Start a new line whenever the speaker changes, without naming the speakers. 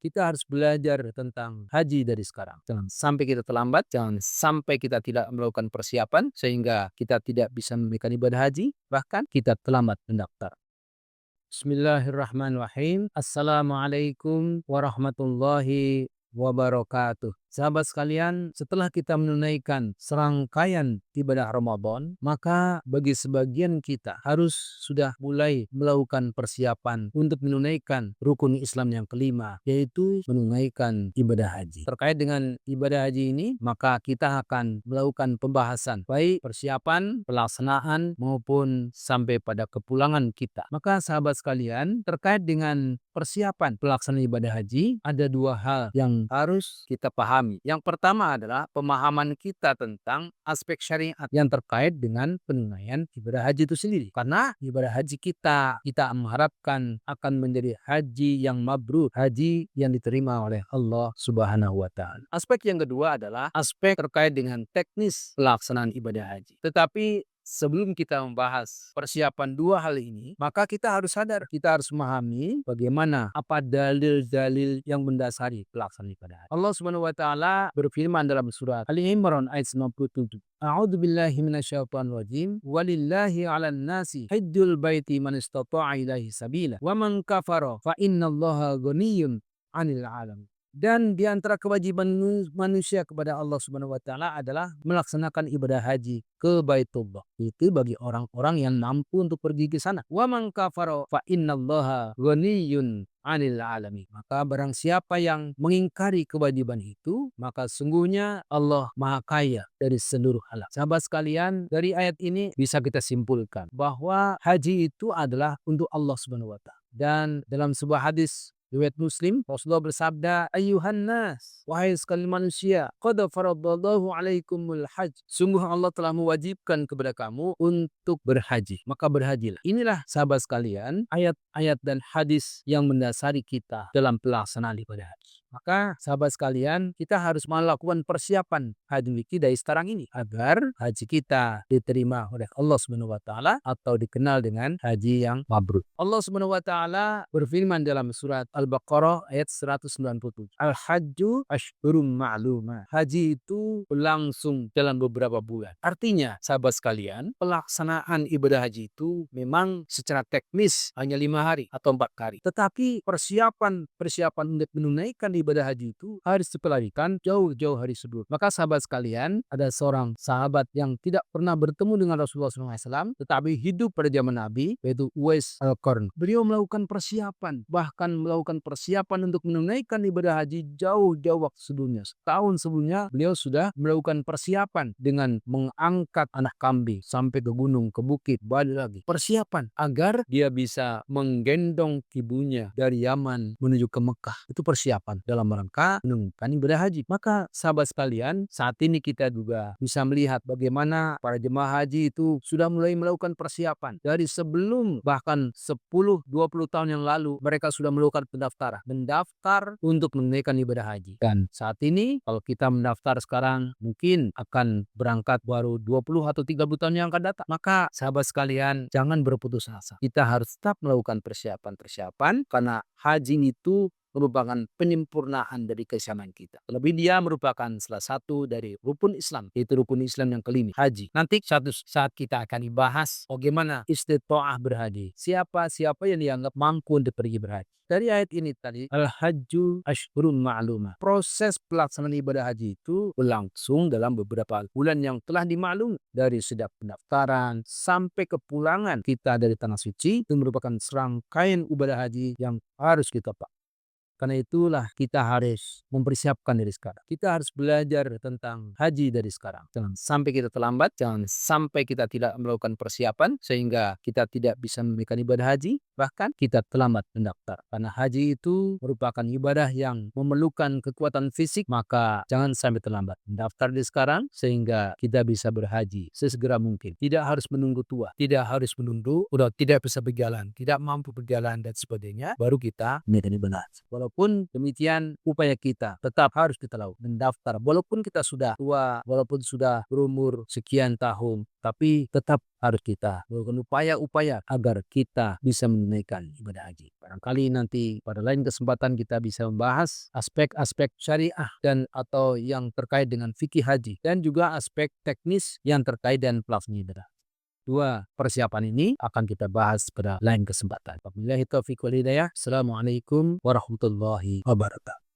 Kita harus belajar tentang haji dari sekarang. Jangan sampai kita terlambat, jangan sampai kita tidak melakukan persiapan sehingga kita tidak bisa menunaikan ibadah haji, bahkan kita terlambat mendaftar. Bismillahirrahmanirrahim. Assalamualaikum warahmatullahi wabarakatuh. Sahabat sekalian, setelah kita menunaikan serangkaian ibadah Ramadan, maka bagi sebagian kita harus sudah mulai melakukan persiapan untuk menunaikan rukun Islam yang kelima, yaitu menunaikan ibadah haji. Terkait dengan ibadah haji ini, maka kita akan melakukan pembahasan baik persiapan, pelaksanaan maupun sampai pada kepulangan kita. Maka sahabat sekalian, terkait dengan persiapan pelaksanaan ibadah haji, ada dua hal yang harus kita pahami. Yang pertama adalah pemahaman kita tentang aspek syariat yang terkait dengan penunaian ibadah haji itu sendiri. Karena ibadah haji kita mengharapkan akan menjadi haji yang mabrur, haji yang diterima oleh Allah Subhanahu wa Ta'ala. Aspek yang kedua adalah aspek terkait dengan teknis pelaksanaan ibadah haji. Tetapi sebelum kita membahas persiapan dua hal ini, maka kita harus sadar, kita harus memahami bagaimana apa dalil-dalil yang mendasari pelaksanaan ibadah haji. Allah Subhanahu wa Ta'ala berfirman dalam surat Ali Imran ayat 97. A'udzu billahi minasyaitonir rajim. Walillahi 'alan nasi hajjul baiti man istata'a ilaihi sabila. Wa man kafara fa innallaha ghaniyyun 'anil 'alamin. Dan di antara kewajiban manusia kepada Allah Subhanahu wa Ta'ala adalah melaksanakan ibadah haji ke Baitullah. Itu bagi orang-orang yang mampu untuk pergi ke sana. Wa man kafara fa innallaha ghaniyyun 'anil 'alamin. Maka barang siapa yang mengingkari kewajiban itu, maka sungguhnya Allah Maha Kaya dari seluruh alam. Sahabat sekalian, dari ayat ini bisa kita simpulkan bahwa haji itu adalah untuk Allah Subhanahu wa Ta'ala. Dan dalam sebuah hadis riwayat Muslim, Rasulullah bersabda, "Ayyuhan nas, wahai sekalian manusia, qad faradallahu 'alaikumul hajj." Sungguh Allah telah mewajibkan kepada kamu untuk berhaji, maka berhajilah. Inilah sahabat sekalian, ayat-ayat dan hadis yang mendasari kita dalam pelaksanaan ibadah haji. Maka sahabat sekalian, kita harus melakukan persiapan haji kita dari sekarang ini agar haji kita diterima oleh Allah Subhanahu wa Ta'ala atau dikenal dengan haji yang mabrur. Allah Subhanahu wa Ta'ala berfirman dalam surat Al-Baqarah ayat 197. Al-hajju ashhurum ma'lumah. Haji itu berlangsung dalam beberapa bulan. Artinya, sahabat sekalian, pelaksanaan ibadah haji itu memang secara teknis hanya 5 hari atau 4 hari. Tetapi persiapan untuk menunaikan ibadah haji itu harus diperhatikan jauh-jauh hari sebelum. Maka sahabat sekalian, ada seorang sahabat yang tidak pernah bertemu dengan Rasulullah SAW, tetapi hidup pada zaman Nabi, yaitu Uwais Al-Qarn. Beliau melakukan persiapan, bahkan melakukan persiapan untuk menunaikan ibadah haji jauh-jauh waktu sebelumnya. Setahun sebelumnya, beliau sudah melakukan persiapan dengan mengangkat anak kambing sampai ke gunung, ke bukit, balik lagi. Persiapan agar dia bisa menggendong ibunya dari Yaman menuju ke Mekah. Itu persiapan dalam rangka menunaikan ibadah haji. Maka sahabat sekalian, saat ini kita juga bisa melihat bagaimana para jemaah haji itu sudah mulai melakukan persiapan. Dari sebelum bahkan 10-20 tahun yang lalu mereka sudah melakukan pendaftaran. Mendaftar untuk menunaikan ibadah haji. Dan saat ini kalau kita mendaftar sekarang mungkin akan berangkat baru 20 atau 30 tahun yang akan datang. Maka sahabat sekalian, jangan berputus asa. Kita harus tetap melakukan persiapan karena haji itu merupakan penyempurnaan dari keislaman kita. Lebih dia merupakan salah satu dari rukun Islam, yaitu rukun Islam yang kelima, haji. Nanti suatu saat kita akan dibahas bagaimana istita'ah berhaji. Siapa yang dianggap mampu untuk pergi berhaji. Dari ayat ini tadi, al-hajju ashhurun ma'lumah. Proses pelaksanaan ibadah haji itu berlangsung dalam beberapa bulan yang telah dimaklumi. Dari sejak pendaftaran sampai kepulangan kita dari tanah suci, itu merupakan serangkaian ibadah haji yang harus kita pakai. Karena itulah kita harus mempersiapkan dari sekarang. Kita harus belajar tentang haji dari sekarang. Jangan sampai kita terlambat, jangan sampai kita tidak melakukan persiapan sehingga kita tidak bisa menunaikan ibadah haji, bahkan kita terlambat mendaftar. Karena haji itu merupakan ibadah yang memerlukan kekuatan fisik, maka jangan sampai terlambat. Mendaftar dari sekarang sehingga kita bisa berhaji sesegera mungkin. Tidak harus menunggu tua, tidak harus menunggu udah tidak bisa berjalan, tidak mampu berjalan dan sebagainya, baru kita menunaikan ibadah. Walaupun demikian upaya kita tetap harus kita lakukan, mendaftar. Walaupun kita sudah tua, walaupun sudah berumur sekian tahun, tapi tetap harus kita melakukan upaya-upaya agar kita bisa menunaikan ibadah haji. Barangkali nanti pada lain kesempatan kita bisa membahas aspek-aspek syariah dan atau yang terkait dengan fikih haji dan juga aspek teknis yang terkait dengan pelaksanaan ibadah. Dua persiapan ini akan kita bahas pada lain kesempatan. Wabillahi taufiq wal hidayah. Assalamualaikum warahmatullahi wabarakatuh.